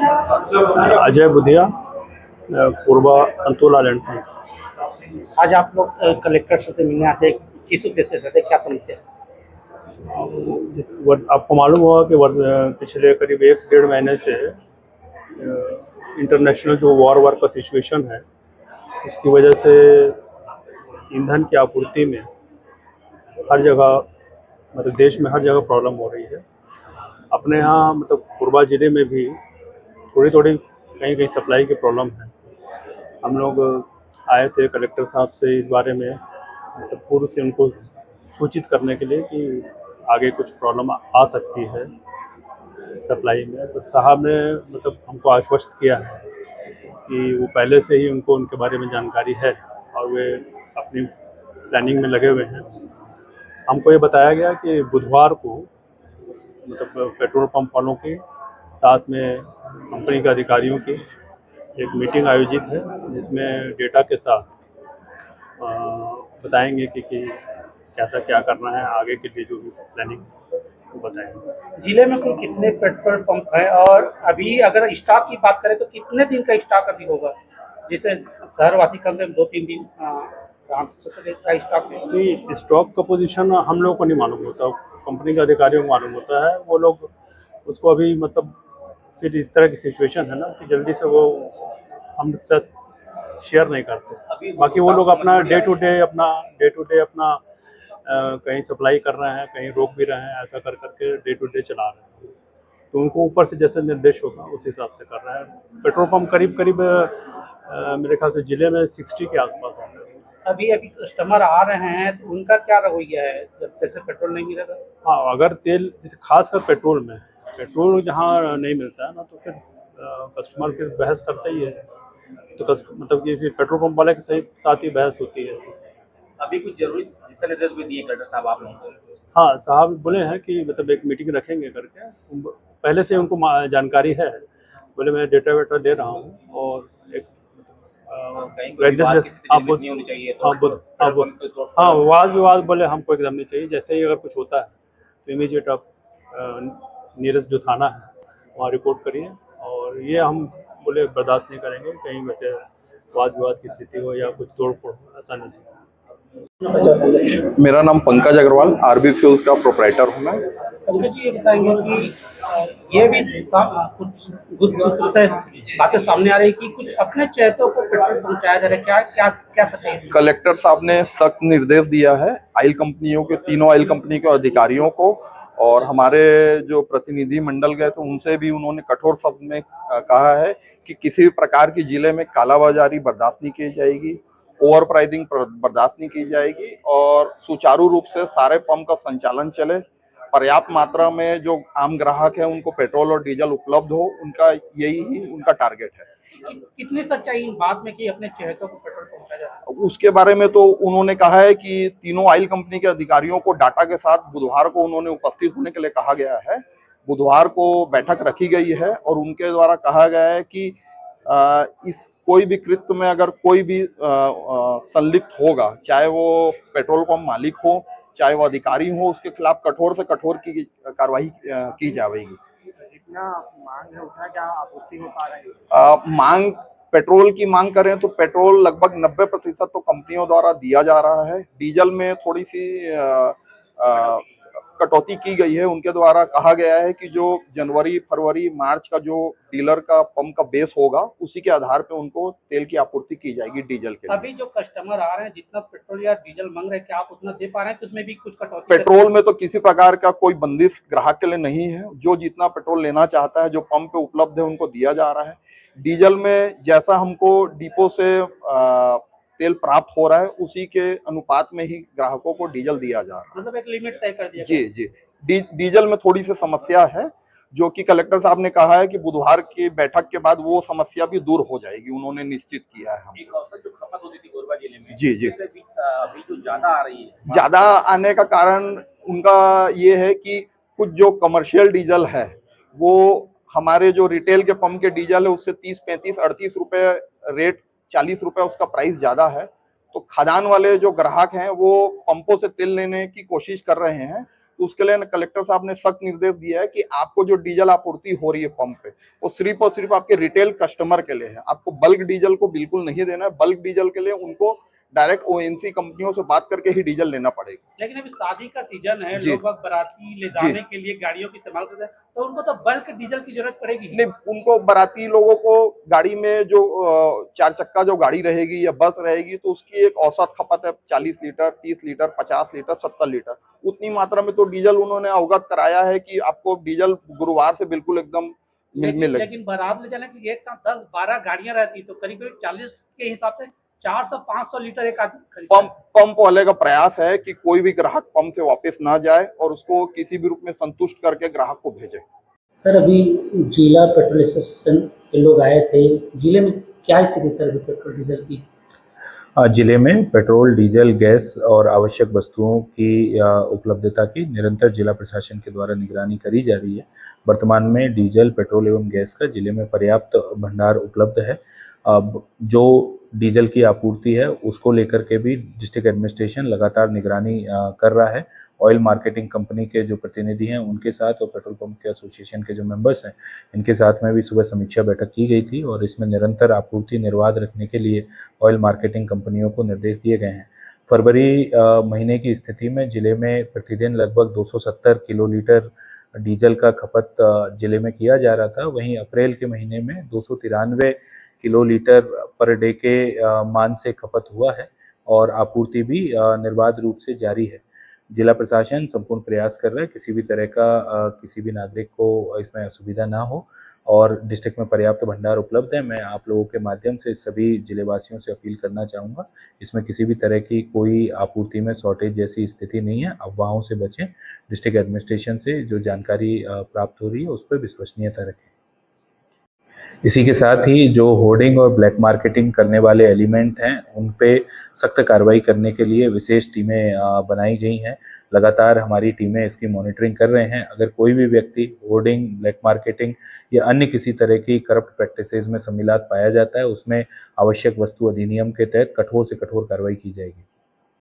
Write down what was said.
अजय बुधिया, पूर्वा अंतोला land science. आज आप लोग कलेक्टर से मिलने आते हैं, किस उद्देश्य से, क्या समस्या है? आपको मालूम होगा कि पिछले करीब 1-1.5 महीने से इंटरनेशनल जो वॉर का सिचुएशन है, उसकी वजह से ईंधन की आपूर्ति में हर जगह, मतलब देश में हर जगह प्रॉब्लम हो रही है। अपने यहाँ मतलब पूर्वा ज़िले में भी थोड़ी थोड़ी कहीं कहीं सप्लाई की प्रॉब्लम है। हम लोग आए थे कलेक्टर साहब से इस बारे में, मतलब पूर्व से उनको सूचित करने के लिए कि आगे कुछ प्रॉब्लम आ सकती है सप्लाई में। तो साहब ने मतलब हमको आश्वस्त किया है कि वो पहले से ही उनको उनके बारे में जानकारी है और वे अपनी प्लानिंग में लगे हुए हैं। हमको ये बताया गया कि बुधवार को मतलब पेट्रोल पंप वालों के साथ में कंपनी के अधिकारियों की एक मीटिंग आयोजित है, जिसमें डेटा के साथ बताएंगे कि कैसा क्या करना है, आगे के लिए जो भी प्लानिंग वो बताएंगे। जिले में कुल कितने पेट्रोल पंप है, और अभी अगर स्टॉक की बात करें तो कितने दिन का स्टॉक अभी होगा, जिसे शहरवासी कम से कम 2-3 दिन का स्टॉक है? नहीं, स्टॉक का पोजीशन हम लोग को नहीं मालूम होता, कंपनी के अधिकारियों को मालूम होता है। वो लोग उसको अभी मतलब फिर इस तरह की सिचुएशन है ना कि जल्दी से वो हम साथ शेयर नहीं करते। बाकी वो लोग अपना डे टू डे अपना कहीं सप्लाई कर रहे हैं, कहीं रोक भी रहे हैं, ऐसा कर करके डे टू डे चला रहे हैं। तो उनको ऊपर से जैसे निर्देश होगा उस हिसाब से कर रहे हैं। पेट्रोल पंप करीब करीब मेरे ख्याल से जिले में 60 के आसपास होंगे। अभी कस्टमर आ रहे हैं तो उनका क्या रवैया है जब जैसे पेट्रोल नहीं मिलेगा? हाँ, अगर तेल जैसे खासकर पेट्रोल जहाँ नहीं मिलता है ना, तो फिर कस्टमर फिर बहस करता ही है। तो मतलब कि फिर पेट्रोल पंप वाले के सही साथ ही बहस होती है। अभी कुछ जरूरी दिशा निर्देश भी दिए कलेक्टर साहब आप लोगों को? हाँ, साहब बोले हैं कि मतलब एक मीटिंग रखेंगे करके, पहले से उनको जानकारी है। बोले मैं डेटा वेटा दे रहा हूँ और एक हाँ, वाद विवाद बोले हमको एकदम नहीं चाहिए। जैसे ही अगर कुछ होता है तो इमीडिएट आप नियरेस्ट जो थाना है वहाँ रिपोर्ट करिए। और ये हम बोले बर्दाश्त नहीं करेंगे कहीं वैसे वाद विवाद की स्थिति हो या कुछ तोड़ फोड़ हो, ऐसा नहीं चाहिए। मेरा नाम पंकज अग्रवाल, आरबी फ्यूल्स का प्रोप्राइटर हूँ मैं। अच्छा जी, ये बताएंगे कि ये भी कुछ गुप्त सूत्र से बातें सामने आ रही कि कुछ अपने चहेतों को पेट्रोल पहुंचाया जा रहा है, क्या क्या क्या सच्चाई है? कलेक्टर साहब ने सख्त निर्देश दिया है ऑयल कंपनियों के, तीनों ऑयल कंपनी के अधिकारियों को, और हमारे जो प्रतिनिधि मंडल गए थे उनसे भी उन्होंने कठोर शब्द में कहा है कि किसी भी प्रकार की जिले में कालाबाजारी बर्दाश्त नहीं की जाएगी, ओवर प्राइसिंग बर्दाश्त नहीं की जाएगी, और सुचारू रूप से सारे पंप का संचालन चले। पर्याप्त मात्रा में जो आम ग्राहक है उनको पेट्रोल और डीजल उपलब्ध हो, उनका यही ही उनका टारगेट है। कितनी सच्चाई इन बात में कि अपने चहेतों को पेट्रोल पहुंचाया जा रहा है? उसके बारे में तो उन्होंने कहा है कि तीनों ऑयल कंपनी के अधिकारियों को डाटा के साथ बुधवार को उन्होंने उपस्थित होने के लिए कहा गया है। बुधवार को बैठक रखी गई है और उनके द्वारा कहा गया है कि इस कोई भी कृत्य में अगर कोई भी संलिप्त होगा, चाहे वो पेट्रोल पंप मालिक हो चाहे वो अधिकारी हो, उसके खिलाफ कठोर से कठोर की कार्रवाई की जाएगी। जितना मांग है उतना क्या आपूर्ति हो पा रही है? मांग, पेट्रोल की मांग करें तो पेट्रोल लगभग 90% तो कंपनियों द्वारा दिया जा रहा है। डीजल में थोड़ी सी कटौती की गई है। उनके द्वारा कहा गया है कि जो जनवरी फरवरी मार्च का जो डीलर का पंप का बेस होगा उसी के आधार पे उनको तेल की आपूर्ति की जाएगी डीजल के लिए। अभी जो कस्टमर आ रहे हैं जितना पेट्रोल या डीजल मांग रहे हैं, क्या आप उतना दे पा रहे हैं कि उसमें भी कुछ कटौती? पेट्रोल में तो किसी प्रकार का कोई बंदिश ग्राहक के लिए नहीं है। जो जितना पेट्रोल लेना चाहता है, जो पंप पे उपलब्ध है, उनको दिया जा रहा है। डीजल में जैसा हमको डिपो से तेल प्राप्त हो रहा है उसी के अनुपात में ही ग्राहकों को डीजल दिया जा रहा है। मतलब एक लिमिट तय कर दिया? जी। डीजल में थोड़ी सी समस्या है, जो कि कलेक्टर साहब ने कहा है कि बुधवार की बैठक के बाद वो समस्या भी दूर हो जाएगी, उन्होंने निश्चित किया है। एक औसत जो खपत होती थी कोरबा जिले में, जी। अभी जो ज्यादा आ रही है, ज्यादा आने का कारण उनका ये है कि कुछ जो कमर्शियल डीजल है वो हमारे जो रिटेल के पंप के डीजल है उससे 30, 35, 38 रुपए रेट, 40 रुपए उसका प्राइस ज्यादा है। तो खदान वाले जो ग्राहक हैं वो पंपों से तेल लेने की कोशिश कर रहे हैं, तो उसके लिए कलेक्टर साहब ने सख्त निर्देश दिया है कि आपको जो डीजल आपूर्ति हो रही है पंप पे, वो सिर्फ और सिर्फ आपके रिटेल कस्टमर के लिए है। आपको बल्क डीजल को बिल्कुल नहीं देना है। बल्क डीजल के लिए उनको डायरेक्ट ओएनसी कंपनियों से बात करके ही डीजल लेना पड़ेगा। लेकिन अभी शादी का सीजन है, जी। लोग बाराती ले जाने के लिए गाड़ियों का इस्तेमाल करते हैं, तो उनको तो बल्क डीजल की जरूरत पड़ेगी। नहीं, उनको बाराती लोगों को गाड़ी में जो 4 चक्का जो गाड़ी रहेगी या बस रहेगी, तो उसकी एक औसत खपत है 40 लीटर, 30 लीटर, 50 लीटर, 70 लीटर। उतनी मात्रा में तो डीजल उन्होंने अवगत कराया है कि आपको डीजल गुरुवार से बिल्कुल एकदम मिलेगा। लेकिन बारात ले जाने के लिए एक साथ 10-12 गाड़ियां रहती, तो करीब करीब 40 के हिसाब से 400-500 लीटर एक आदमी खरीदता है। पंप वाले का प्रयास है कि कोई भी ग्राहक पंप से वापस ना जाए और उसको किसी भी रूप में संतुष्ट करके ग्राहक को भेजे। सर, अभी जिला पेट्रोल एसोसिएशन के लोग आए थे, जिले में क्या स्थिति सर अभी पेट्रोल डीजल की? जिले में पेट्रोल, डीजल, गैस और आवश्यक वस्तुओं की उपलब्धता की निरंतर जिला प्रशासन के द्वारा निगरानी करी जा रही है। वर्तमान में डीजल, पेट्रोल एवं गैस का जिले में पर्याप्त भंडार उपलब्ध है। अब जो डीजल की आपूर्ति है उसको लेकर के भी डिस्ट्रिक्ट एडमिनिस्ट्रेशन लगातार निगरानी कर रहा है। ऑयल मार्केटिंग कंपनी के जो प्रतिनिधि हैं उनके साथ और पेट्रोल पंप के एसोसिएशन के जो मेंबर्स हैं इनके साथ में भी सुबह समीक्षा बैठक की गई थी और इसमें निरंतर आपूर्ति निर्बाध रखने के लिए ऑयल मार्केटिंग कंपनियों को निर्देश दिए गए हैं। फरवरी महीने की स्थिति में जिले में प्रतिदिन लगभग 270 किलोलीटर डीजल का खपत जिले में किया जा रहा था। वहीं अप्रैल के महीने में 293 किलोलीटर पर डे के मान से खपत हुआ है और आपूर्ति भी निर्बाध रूप से जारी है। जिला प्रशासन संपूर्ण प्रयास कर रहा है किसी भी तरह का किसी भी नागरिक को इसमें असुविधा ना हो और डिस्ट्रिक्ट में पर्याप्त भंडार उपलब्ध है। मैं आप लोगों के माध्यम से सभी जिलेवासियों से अपील करना चाहूँगा, इसमें किसी भी तरह की कोई आपूर्ति में शॉर्टेज जैसी स्थिति नहीं है। अफवाहों से बचें, डिस्ट्रिक्ट एडमिनिस्ट्रेशन से जो जानकारी प्राप्त हो रही है उस पर विश्वसनीयता रखें। इसी के साथ ही जो होर्डिंग और ब्लैक मार्केटिंग करने वाले एलिमेंट हैं उन पे सख्त कार्रवाई करने के लिए विशेष टीमें बनाई गई हैं। लगातार हमारी टीमें इसकी मॉनिटरिंग कर रहे हैं। अगर कोई भी व्यक्ति होर्डिंग, ब्लैक मार्केटिंग या अन्य किसी तरह की करप्ट प्रैक्टिसेज में सम्मिलित पाया जाता है उसमें आवश्यक वस्तु अधिनियम के तहत कठोर से कठोर कार्रवाई की जाएगी।